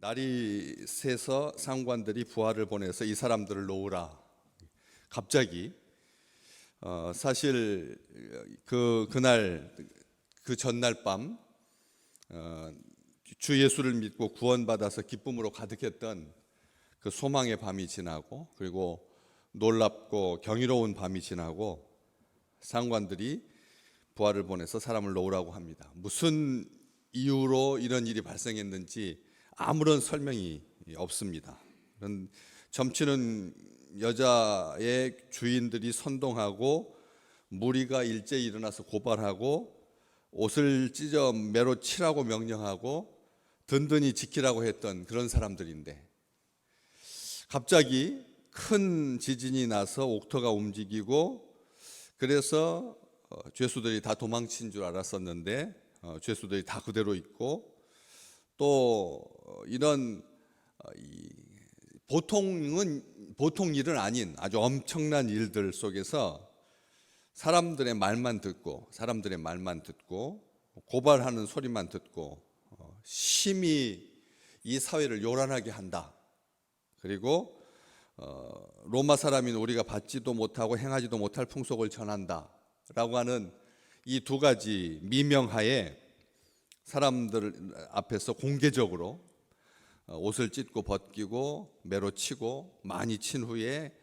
날이 새서 상관들이 부하를 보내서 이 사람들을 놓으라. 갑자기 사실 그날 그 전날 밤 주 예수를 믿고 구원받아서 기쁨으로 가득했던 그 소망의 밤이 지나고, 그리고 놀랍고 경이로운 밤이 지나고 상관들이 부하를 보내서 사람을 놓으라고 합니다. 무슨 이유로 이런 일이 발생했는지 아무런 설명이 없습니다. 점치는 여자의 주인들이 선동하고 무리가 일제히 일어나서 고발하고 옷을 찢어 매로 치라고 명령하고 든든히 지키라고 했던 그런 사람들인데, 갑자기 큰 지진이 나서 옥토가 움직이고, 그래서 죄수들이 다 도망친 줄 알았었는데 죄수들이 다 그대로 있고, 또 이런 보통 일은 아닌 아주 엄청난 일들 속에서 사람들의 말만 듣고 고발하는 소리만 듣고 심히 이 사회를 요란하게 한다. 그리고 로마 사람인 우리가 받지도 못하고 행하지도 못할 풍속을 전한다라고 하는 이 두 가지 미명하에 사람들 앞에서 공개적으로 옷을 찢고 벗기고 매로 치고 많이 친 후에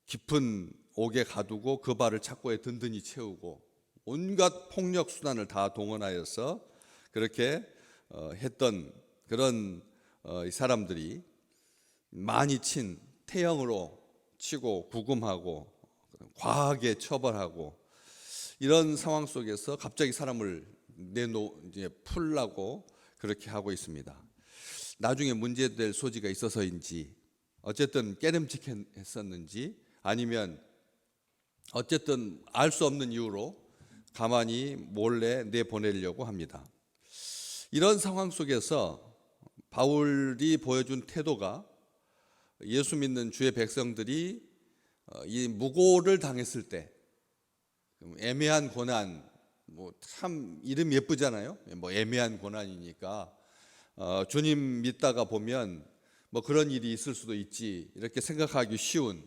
깊은 옥에 가두고 그 발을 착고에 든든히 채우고 온갖 폭력 수단을 다 동원하여서 그렇게 했던 그런 사람들이 많이 친 태형으로 치고 구금하고 과하게 처벌하고 이런 상황 속에서 갑자기 사람을 이제 풀라고 그렇게 하고 있습니다. 나중에 문제될 소지가 있어서인지, 어쨌든 깨름직했었는지, 아니면 어쨌든 알 수 없는 이유로 가만히 몰래 내보내려고 합니다. 이런 상황 속에서 바울이 보여준 태도가 예수 믿는 주의 백성들이 이 무고를 당했을 때 애매한 고난, 참 이름 예쁘잖아요. 애매한 고난이니까 주님 믿다가 보면 그런 일이 있을 수도 있지, 이렇게 생각하기 쉬운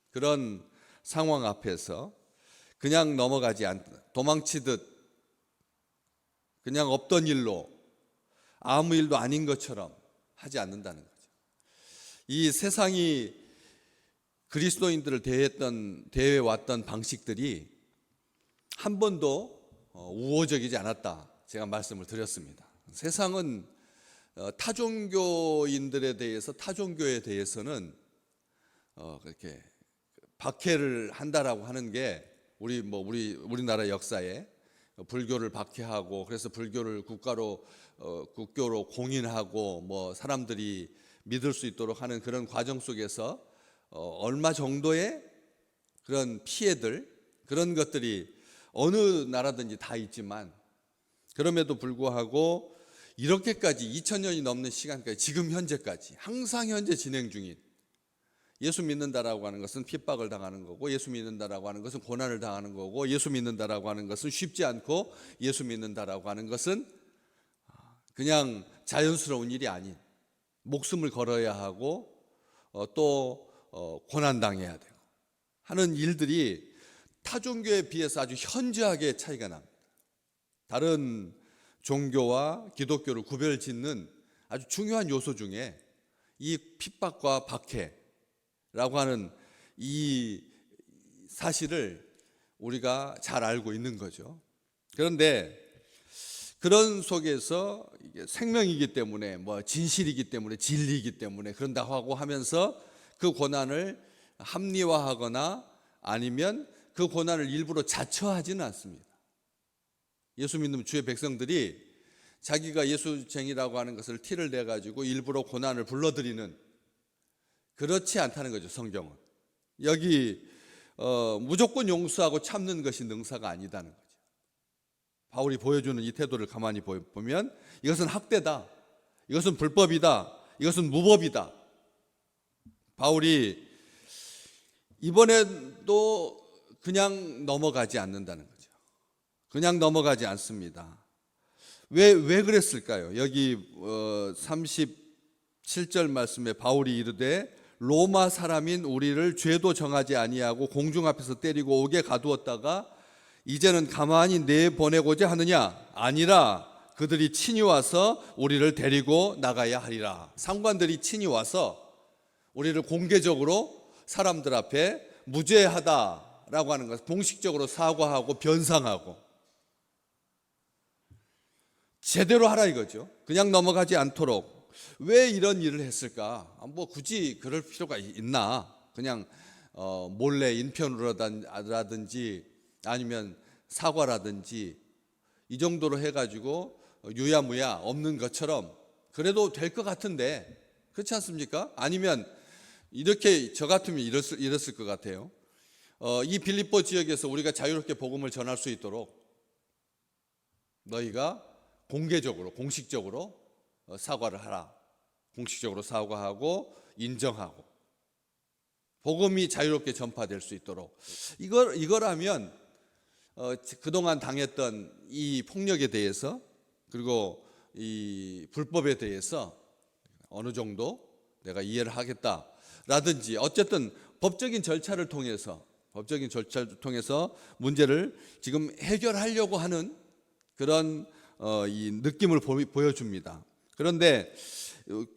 그런 상황 앞에서 그냥 넘어가지 않다, 도망치듯 그냥 없던 일로 아무 일도 아닌 것처럼 하지 않는다는 거죠. 이 세상이 그리스도인들을 대해왔던 방식들이 한 번도 우호적이지 않았다, 제가 말씀을 드렸습니다. 세상은 타종교인들에 대해서, 타종교에 대해서는 그렇게 박해를 한다라고 하는 게 우리나라 역사에 불교를 박해하고, 그래서 불교를 국교로 공인하고 사람들이 믿을 수 있도록 하는 그런 과정 속에서 얼마 정도의 그런 피해들, 그런 것들이 어느 나라든지 다 있지만, 그럼에도 불구하고 이렇게까지 2000년이 넘는 시간까지 지금 현재까지 항상 현재 진행 중인, 예수 믿는다라고 하는 것은 핍박을 당하는 거고, 예수 믿는다라고 하는 것은 고난을 당하는 거고, 예수 믿는다라고 하는 것은 쉽지 않고, 예수 믿는다라고 하는 것은 그냥 자연스러운 일이 아닌, 목숨을 걸어야 하고 또 고난당해야 되고 하는 일들이 타종교에 비해서 아주 현저하게 차이가 납니다. 다른 종교와 기독교를 구별짓는 아주 중요한 요소 중에 이 핍박과 박해라고 하는 이 사실을 우리가 잘 알고 있는 거죠. 그런데 그런 속에서 이게 생명이기 때문에, 진실이기 때문에, 진리이기 때문에 그런다고 하고 하면서 그 고난을 합리화하거나 아니면 그 고난을 일부러 자처하지는 않습니다. 예수 믿는 주의 백성들이 자기가 예수쟁이라고 하는 것을 티를 내가지고 일부러 고난을 불러들이는, 그렇지 않다는 거죠. 성경은 여기 무조건 용서하고 참는 것이 능사가 아니다는 거죠. 바울이 보여주는 이 태도를 가만히 보면 이것은 학대다, 이것은 불법이다, 이것은 무법이다. 바울이 이번에도 그냥 넘어가지 않는다는 거죠. 그냥 넘어가지 않습니다. 왜 그랬을까요? 여기 37절 말씀에 바울이 이르되 로마 사람인 우리를 죄도 정하지 아니하고 공중 앞에서 때리고 옥에 가두었다가 이제는 가만히 내보내고자 하느냐? 아니라 그들이 친히 와서 우리를 데리고 나가야 하리라. 상관들이 친히 와서 우리를 공개적으로 사람들 앞에 무죄하다라고 하는 것, 공식적으로 사과하고 변상하고 제대로 하라 이거죠. 그냥 넘어가지 않도록. 왜 이런 일을 했을까? 뭐 굳이 그럴 필요가 있나? 그냥 몰래 인편으로라든지 아니면 사과라든지 이 정도로 해가지고 유야무야 없는 것처럼 그래도 될 것 같은데 그렇지 않습니까? 아니면 이렇게 저 같으면 이랬을 것 같아요. 이 빌립보 지역에서 우리가 자유롭게 복음을 전할 수 있도록 너희가 공개적으로 공식적으로 사과를 하라. 공식적으로 사과하고 인정하고 복음이 자유롭게 전파될 수 있도록 이거라면 그동안 당했던 이 폭력에 대해서 그리고 이 불법에 대해서 어느 정도 내가 이해를 하겠다라든지 어쨌든 법적인 절차를 통해서 문제를 지금 해결하려고 하는 그런 이 느낌을 보여줍니다. 그런데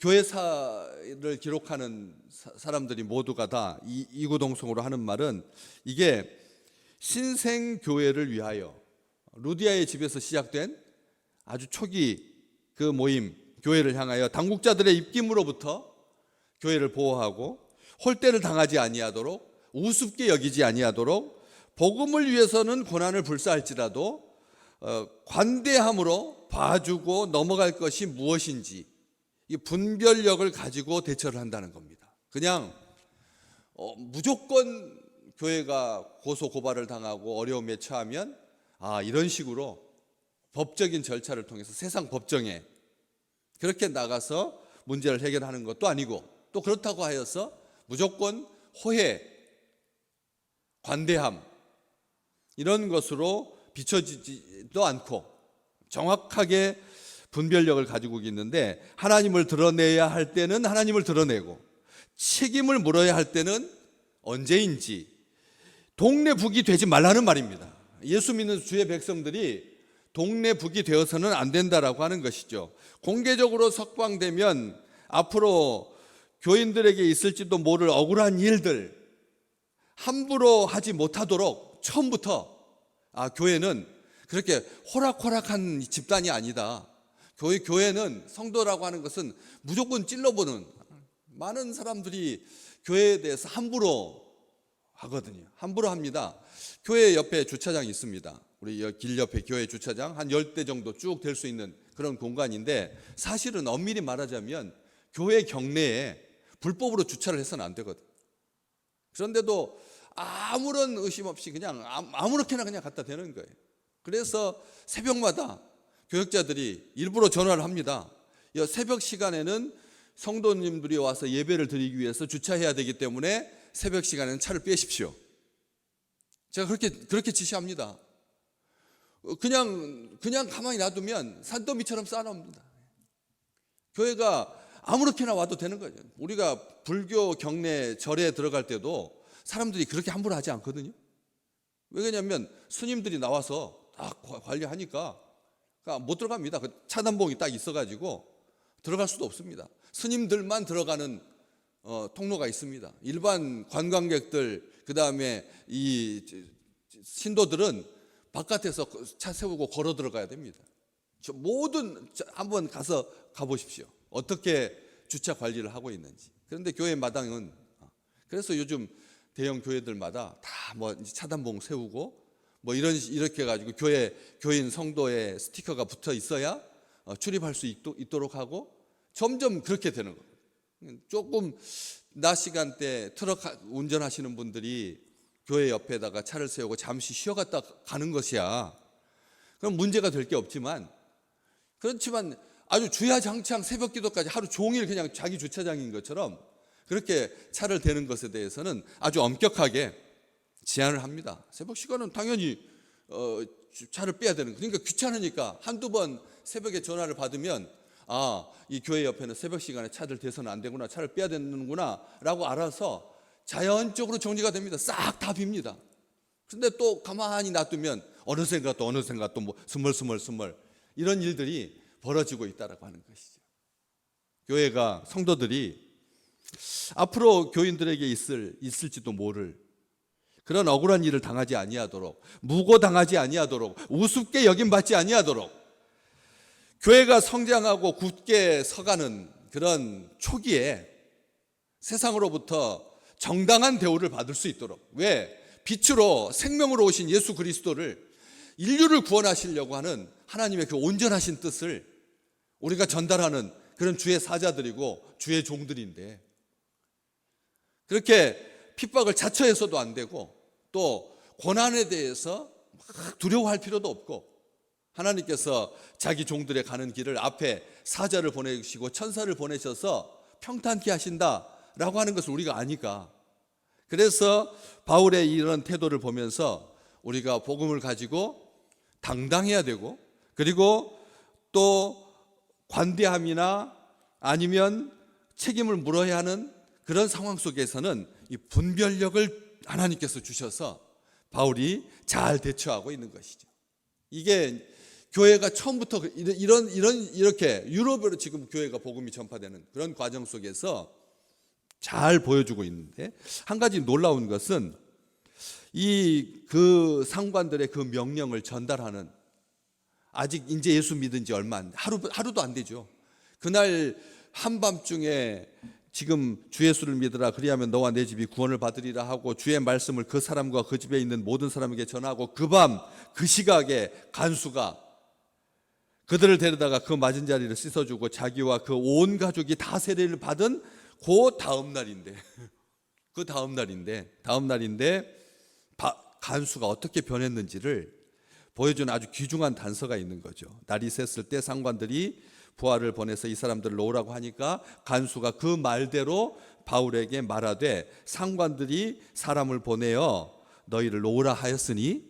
교회사를 기록하는 사람들이 모두가 다 이구동성으로 하는 말은 이게 신생교회를 위하여 루디아의 집에서 시작된 아주 초기 그 모임 교회를 향하여 당국자들의 입김으로부터 교회를 보호하고 홀대를 당하지 아니하도록 우습게 여기지 아니하도록 복음을 위해서는 고난을 불사할지라도 관대함으로 봐주고 넘어갈 것이 무엇인지 이 분별력을 가지고 대처를 한다는 겁니다. 그냥 무조건 교회가 고소 고발을 당하고 어려움에 처하면 이런 식으로 법적인 절차를 통해서 세상 법정에 그렇게 나가서 문제를 해결하는 것도 아니고 또 그렇다고 하여서 무조건 호혜, 관대함 이런 것으로 비춰지지도 않고 정확하게 분별력을 가지고 있는데 하나님을 드러내야 할 때는 하나님을 드러내고 책임을 물어야 할 때는 언제인지 동네 북이 되지 말라는 말입니다. 예수 믿는 주의 백성들이 동네 북이 되어서는 안 된다라고 하는 것이죠. 공개적으로 석방되면 앞으로 교인들에게 있을지도 모를 억울한 일들 함부로 하지 못하도록 처음부터 교회는 그렇게 호락호락한 집단이 아니다. 교회는 성도라고 하는 것은 무조건 찔러보는 많은 사람들이 교회에 대해서 함부로 하거든요. 함부로 합니다. 교회 옆에 주차장이 있습니다. 우리 길 옆에 교회 주차장 한 10대 정도 쭉 될 수 있는 그런 공간인데 사실은 엄밀히 말하자면 교회 경내에 불법으로 주차를 해서는 안 되거든. 그런데도 아무런 의심 없이 그냥 아무렇게나 그냥 갖다 대는 거예요. 그래서 새벽마다 교역자들이 일부러 전화를 합니다. 새벽 시간에는 성도님들이 와서 예배를 드리기 위해서 주차해야 되기 때문에 새벽 시간에는 차를 빼십시오. 제가 그렇게 지시합니다. 그냥 가만히 놔두면 산더미처럼 쌓아놓습니다. 교회가 아무렇게나 와도 되는 거죠. 우리가 불교 경내 절에 들어갈 때도 사람들이 그렇게 함부로 하지 않거든요. 왜 그러냐면 스님들이 나와서 다 관리하니까 못 들어갑니다. 그 차단봉이 딱 있어가지고 들어갈 수도 없습니다. 스님들만 들어가는 통로가 있습니다. 일반 관광객들 그다음에 이 신도들은 바깥에서 차 세우고 걸어 들어가야 됩니다. 한번 가보십시오. 어떻게 주차 관리를 하고 있는지. 그런데 교회 마당은 그래서 요즘 대형 교회들마다 다 뭐 차단봉 세우고 뭐 이렇게 해가지고 교인 성도의 스티커가 붙어 있어야 출입할 수 있도록 하고 점점 그렇게 되는 거예요. 조금 낮 시간대 트럭 운전하시는 분들이 교회 옆에다가 차를 세우고 잠시 쉬어갔다 가는 것이야. 그럼 문제가 될 게 없지만 그렇지만 아주 주야장창 새벽 기도까지 하루 종일 그냥 자기 주차장인 것처럼 그렇게 차를 대는 것에 대해서는 아주 엄격하게 제한을 합니다. 새벽 시간은 당연히 차를 빼야 되는 거예요. 그러니까 귀찮으니까 한두 번 새벽에 전화를 받으면 이 교회 옆에는 새벽 시간에 차들 대서는 안 되구나, 차를 빼야 되는구나 라고 알아서 자연적으로 정리가 됩니다. 싹 다 빕니다. 근데 또 가만히 놔두면 어느샌가 또 뭐 스멀스멀 이런 일들이 벌어지고 있다라고 하는 것이죠. 교회가, 성도들이 앞으로 교인들에게 있을지도 모를 그런 억울한 일을 당하지 아니하도록, 무고당하지 아니하도록, 우습게 여김받지 아니하도록 교회가 성장하고 굳게 서가는 그런 초기에 세상으로부터 정당한 대우를 받을 수 있도록, 왜? 빛으로 생명으로 오신 예수 그리스도를, 인류를 구원하시려고 하는 하나님의 그 온전하신 뜻을 우리가 전달하는 그런 주의 사자들이고 주의 종들인데, 그렇게 핍박을 자처해서도 안 되고 또 고난에 대해서 막 두려워할 필요도 없고, 하나님께서 자기 종들의 가는 길을 앞에 사자를 보내시고 천사를 보내셔서 평탄케 하신다라고 하는 것을 우리가 아니까, 그래서 바울의 이런 태도를 보면서 우리가 복음을 가지고 당당해야 되고, 그리고 또 관대함이나 아니면 책임을 물어야 하는 그런 상황 속에서는 이 분별력을 하나님께서 주셔서 바울이 잘 대처하고 있는 것이죠. 이게 교회가 처음부터 이렇게 유럽으로 지금 교회가 복음이 전파되는 그런 과정 속에서 잘 보여주고 있는데, 한 가지 놀라운 것은 그 상관들의 그 명령을 전달하는, 아직 이제 예수 믿은 지 얼마 안, 하루도 안 되죠. 그날 한밤중에 지금 주 예수를 믿으라, 그리하면 너와 내 집이 구원을 받으리라 하고 주의 말씀을 그 사람과 그 집에 있는 모든 사람에게 전하고, 그 밤 그 시각에 간수가 그들을 데려다가 그 맞은 자리를 씻어주고 자기와 그 온 가족이 다 세례를 받은 그 다음 날인데 간수가 어떻게 변했는지를 보여주는 아주 귀중한 단서가 있는 거죠. 날이 샜을 때 상관들이 부하를 보내서 이 사람들을 놓으라고 하니까 간수가 그 말대로 바울에게 말하되, 상관들이 사람을 보내어 너희를 놓으라 하였으니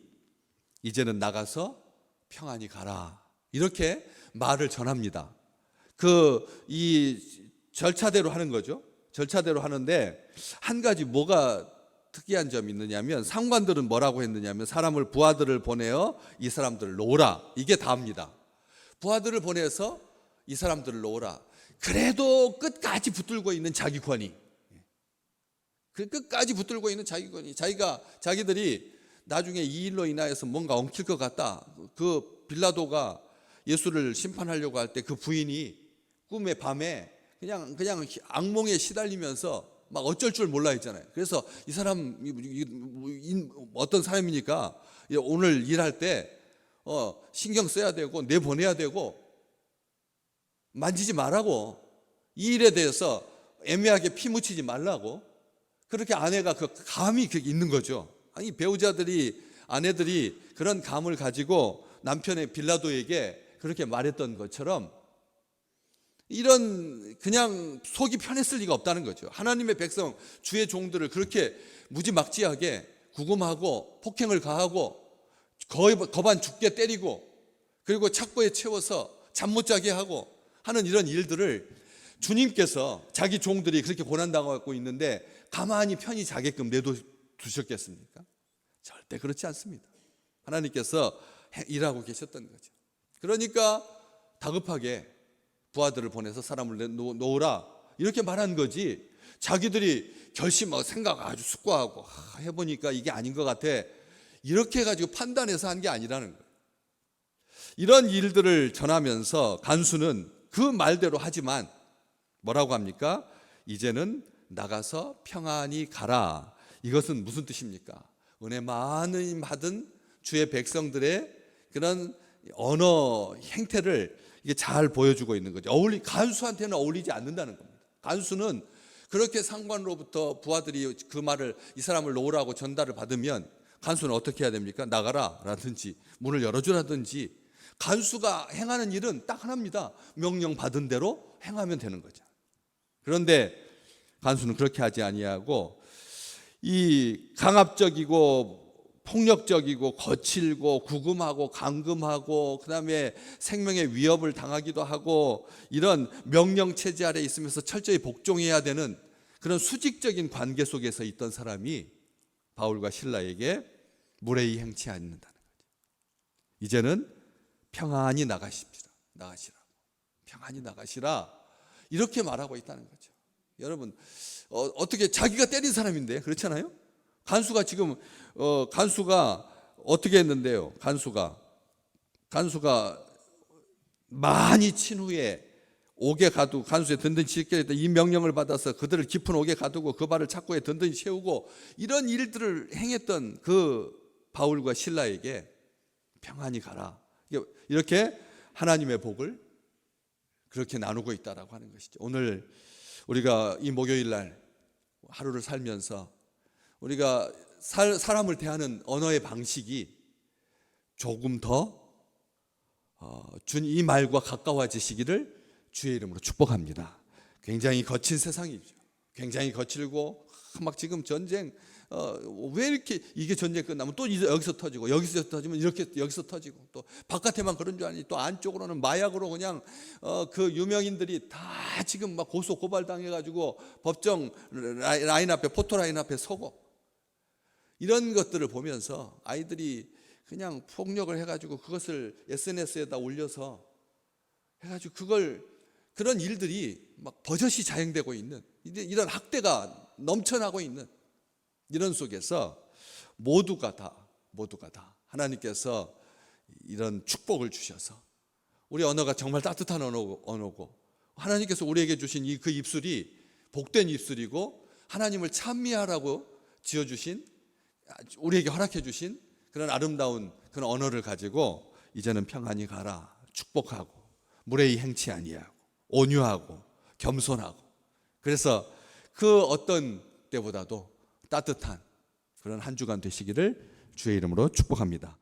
이제는 나가서 평안히 가라, 이렇게 말을 전합니다. 이 절차대로 하는 거죠. 절차대로 하는데, 한 가지 뭐가 특이한 점이 있느냐면, 상관들은 뭐라고 했느냐면 사람을, 부하들을 보내어 이 사람들을 놓으라, 이게 다입니다. 부하들을 보내서 이 사람들을 놓으라. 그래도 끝까지 붙들고 있는 자기 권위, 끝까지 붙들고 있는 자기 권위, 자기들이 나중에 이 일로 인하여서 뭔가 엉킬 것 같다. 그 빌라도가 예수를 심판하려고 할 때 그 부인이 꿈에, 밤에 그냥 악몽에 시달리면서 막 어쩔 줄 몰라 했잖아요. 그래서 이 사람 어떤 사람이니까 오늘 일할 때 신경 써야 되고 내보내야 되고 만지지 말라고, 이 일에 대해서 애매하게 피 묻히지 말라고, 그렇게 아내가 그 감이 있는 거죠. 아니, 배우자들이, 아내들이 그런 감을 가지고 남편의 빌라도에게 그렇게 말했던 것처럼, 이런 그냥 속이 편했을 리가 없다는 거죠. 하나님의 백성, 주의 종들을 그렇게 무지막지하게 구금하고 폭행을 가하고 거반 죽게 때리고, 그리고 착고에 채워서 잠 못 자게 하고 하는 이런 일들을 주님께서 자기 종들이 그렇게 고난당하고 있는데 가만히 편히 자게끔 내두셨겠습니까? 절대 그렇지 않습니다. 하나님께서 일하고 계셨던 거죠. 그러니까 다급하게 부하들을 보내서 사람을 놓으라, 이렇게 말한 거지, 자기들이 결심하고 생각 아주 숙고하고 해보니까 이게 아닌 것 같아, 이렇게 해가지고 판단해서 한 게 아니라는 거예요. 이런 일들을 전하면서 간수는 그 말대로 하지만 뭐라고 합니까? 이제는 나가서 평안히 가라. 이것은 무슨 뜻입니까? 은혜 많이 받은 주의 백성들의 그런 언어 행태를 이게 잘 보여주고 있는 거죠. 간수한테는 어울리지 않는다는 겁니다. 간수는 그렇게 상관으로부터 부하들이 그 말을, 이 사람을 놓으라고 전달을 받으면 간수는 어떻게 해야 됩니까? 나가라 라든지 문을 열어주라든지, 간수가 행하는 일은 딱 하나입니다. 명령 받은 대로 행하면 되는 거죠. 그런데 간수는 그렇게 하지 아니하고 이 강압적이고 폭력적이고 거칠고 구금하고 감금하고 그다음에 생명의 위협을 당하기도 하고 이런 명령 체제 아래 있으면서 철저히 복종해야 되는 그런 수직적인 관계 속에서 있던 사람이 바울과 실라에게 무례히 행치 않는다는 거죠. 이제는 평안히 나가시라. 평안히 나가시라. 이렇게 말하고 있다는 거죠. 여러분, 어떻게 자기가 때린 사람인데 그렇잖아요? 간수가 지금 간수가 어떻게 했는데요? 간수가 많이 친 후에 옥에 가두고 간수에 든든히 지키게 했다. 이 명령을 받아서 그들을 깊은 옥에 가두고 그 발을 착고에 든든히 채우고 이런 일들을 행했던 그 바울과 실라에게 평안히 가라. 이렇게 하나님의 복을 그렇게 나누고 있다라고 하는 것이죠. 오늘 우리가 이 목요일 날 하루를 살면서 우리가 사람을 대하는 언어의 방식이 조금 더 이 말과 가까워지시기를 주의 이름으로 축복합니다. 굉장히 거친 세상이죠. 굉장히 거칠고 막 지금 전쟁 왜 이렇게 이게 전쟁 끝나면 또 여기서 터지고 여기서 터지면 이렇게 여기서 터지고 또 바깥에만 그런 줄 아니 또 안쪽으로는 마약으로 그냥 그 유명인들이 다 지금 막 고소 고발 당해가지고 법정 라인 앞에 포토 라인 앞에 서고 이런 것들을 보면서 아이들이 그냥 폭력을 해가지고 그것을 SNS에다 올려서 해가지고 그런 일들이 막 버젓이 자행되고 있는 이런 학대가 넘쳐나고 있는 이런 속에서 모두가 다 하나님께서 이런 축복을 주셔서 우리 언어가 정말 따뜻한 언어고 하나님께서 우리에게 주신 그 입술이 복된 입술이고 하나님을 찬미하라고 지어주신 우리에게 허락해 주신 그런 아름다운 그런 언어를 가지고 이제는 평안히 가라. 축복하고 무례히 행치 아니하고 온유하고 겸손하고 그래서 그 어떤 때보다도 따뜻한 그런 한 주간 되시기를 주의 이름으로 축복합니다.